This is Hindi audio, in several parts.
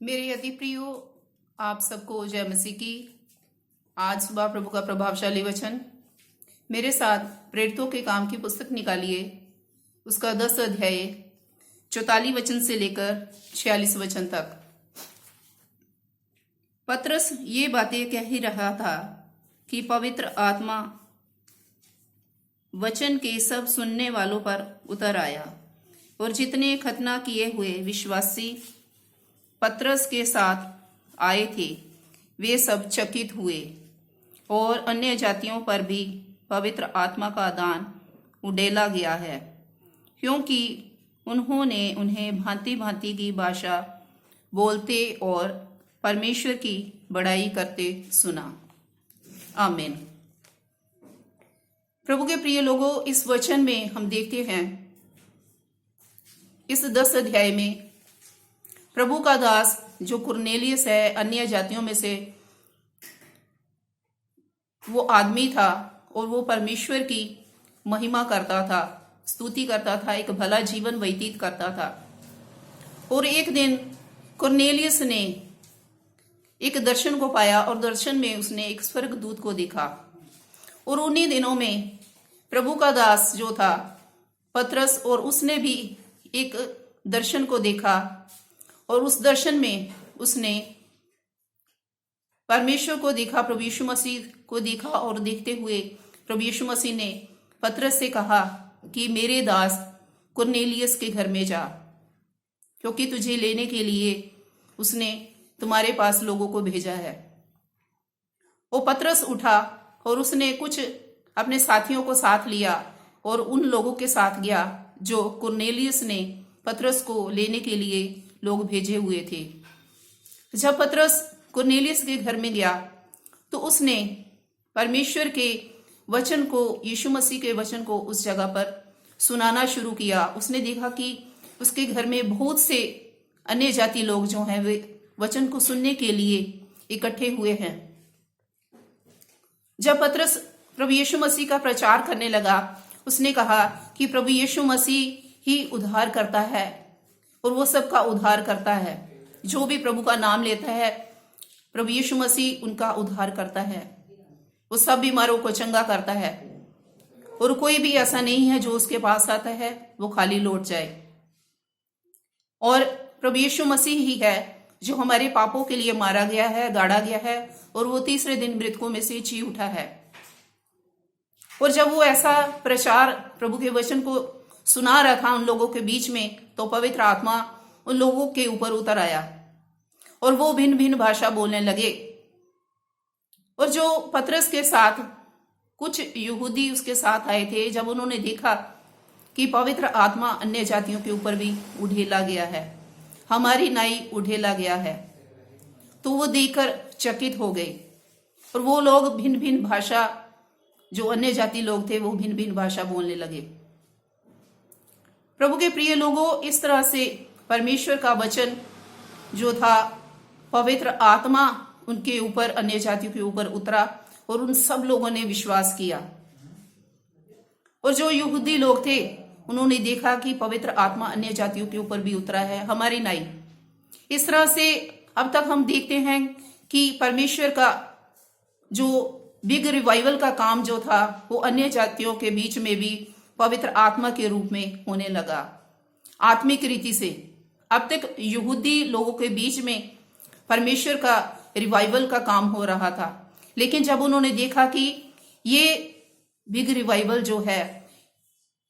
मेरे अति प्रियो, आप सबको जय मसीह की। आज सुबह प्रभु का प्रभावशाली वचन मेरे साथ प्रेरितों के काम की पुस्तक निकालिए, उसका 10 अध्याय 44 वचन से लेकर 46 वचन तक। पतरस ये बातें कह ही रहा था कि पवित्र आत्मा वचन के सब सुनने वालों पर उतर आया और जितने खतना किए हुए विश्वासी पतरस के साथ आए थे वे सब चकित हुए और अन्य जातियों पर भी पवित्र आत्मा का दान उड़ेला गया है, क्योंकि उन्होंने उन्हें भांति भांति की भाषा बोलते और परमेश्वर की बड़ाई करते सुना। आमीन। प्रभु के प्रिय लोगों, इस वचन में हम देखते हैं, इस 10 अध्याय में प्रभु का दास जो कुरनेलियस है, अन्य जातियों में से वो आदमी था और वो परमेश्वर की महिमा करता था, स्तुति करता था, एक भला जीवन व्यतीत करता था। और एक दिन कुरनेलियस ने एक दर्शन को पाया और दर्शन में उसने एक स्वर्गदूत को देखा। और उन्हीं दिनों में प्रभु का दास जो था पतरस, और उसने भी एक दर्शन को देखा और उस दर्शन में उसने परमेश्वर को देखा, प्रभु यीशु मसीह को देखा। और देखते हुए प्रभु यीशु मसीह ने पतरस से कहा कि मेरे दास कुरनेलियस के घर में जा, क्योंकि तुझे लेने के लिए उसने तुम्हारे पास लोगों को भेजा है। वो पतरस उठा और उसने कुछ अपने साथियों को साथ लिया और उन लोगों के साथ गया जो कुरनेलियस ने पतरस को लेने के लिए लोग भेजे हुए थे। जब पतरस कुरनेलियस के घर में गया तो उसने परमेश्वर के वचन को, यीशु मसीह के वचन को उस जगह पर सुनाना शुरू किया। उसने देखा कि उसके घर में बहुत से अन्य जाति लोग जो हैं वे वचन को सुनने के लिए इकट्ठे हुए हैं। जब पतरस प्रभु यीशु मसीह का प्रचार करने लगा, उसने कहा कि प्रभु यीशु मसीह ही उद्धार करता है और वो सबका उद्धार करता है। जो भी प्रभु का नाम लेता है, प्रभु यीशु मसीह उनका उद्धार करता है। वो सब बीमारों को चंगा करता है और कोई भी ऐसा नहीं है जो उसके पास आता है वो खाली लौट जाए। और प्रभु यीशु मसीह ही है जो हमारे पापों के लिए मारा गया है, गाड़ा गया है और वो तीसरे दिन मृतकों में से जी उठा है। और जब वो ऐसा प्रचार प्रभु के वचन को सुना रहा था उन लोगों के बीच में, तो पवित्र आत्मा उन लोगों के ऊपर उतर आया और वो भिन्न भिन्न भाषा बोलने लगे। और जो पतरस के साथ कुछ यहूदी उसके साथ आए थे, जब उन्होंने देखा कि पवित्र आत्मा अन्य जातियों के ऊपर भी उड़ेला गया है, हमारी नाई उड़ेला गया है, तो वो देखकर चकित हो गए। और वो लोग भिन्न भिन्न भाषा, जो अन्य जाति लोग थे, वो भिन्न भिन्न भाषा बोलने लगे। प्रभु के प्रिय लोगों, इस तरह से परमेश्वर का वचन जो था, पवित्र आत्मा उनके ऊपर, अन्य जातियों के ऊपर उतरा और उन सब लोगों ने विश्वास किया। और जो यहूदी लोग थे उन्होंने देखा कि पवित्र आत्मा अन्य जातियों के ऊपर भी उतरा है, हमारी नाई। इस तरह से अब तक हम देखते हैं कि परमेश्वर का जो बिग रिवाइवल का काम जो था वो अन्य जातियों के बीच में भी पवित्र आत्मा के रूप में होने लगा, आत्मिक रीति से। अब तक यहूदी लोगों के बीच में परमेश्वर का रिवाइवल का काम हो रहा था, लेकिन जब उन्होंने देखा कि ये बिग रिवाइवल जो है,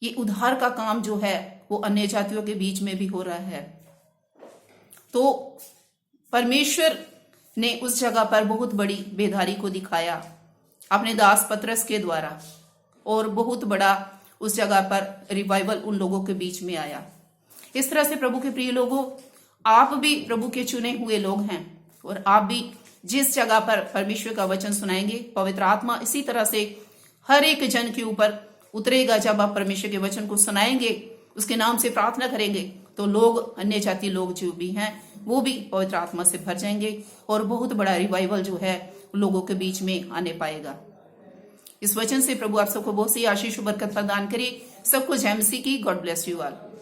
ये उद्धार का काम जो है वो अन्य जातियों के बीच में भी हो रहा है, तो परमेश्वर ने उस जगह पर बहुत बड़ी बेदारी को दिखाया अपने दास पतरस के द्वारा, और बहुत बड़ा उस जगह पर रिवाइवल उन लोगों के बीच में आया। इस तरह से प्रभु के प्रिय लोगों, आप भी प्रभु के चुने हुए लोग हैं और आप भी जिस जगह पर परमेश्वर का वचन सुनाएंगे, पवित्र आत्मा इसी तरह से हर एक जन के ऊपर उतरेगा। जब आप परमेश्वर के वचन को सुनाएंगे, उसके नाम से प्रार्थना करेंगे, तो लोग, अन्य जाति लोग जो भी हैं, वो भी पवित्र आत्मा से भर जाएंगे और बहुत बड़ा रिवाइवल जो है लोगों के बीच में आने पाएगा। इस वचन से प्रभु आप सबको बहुत सी आशीष और बरकत प्रदान करे। सबको जय मसीह की। God bless you all.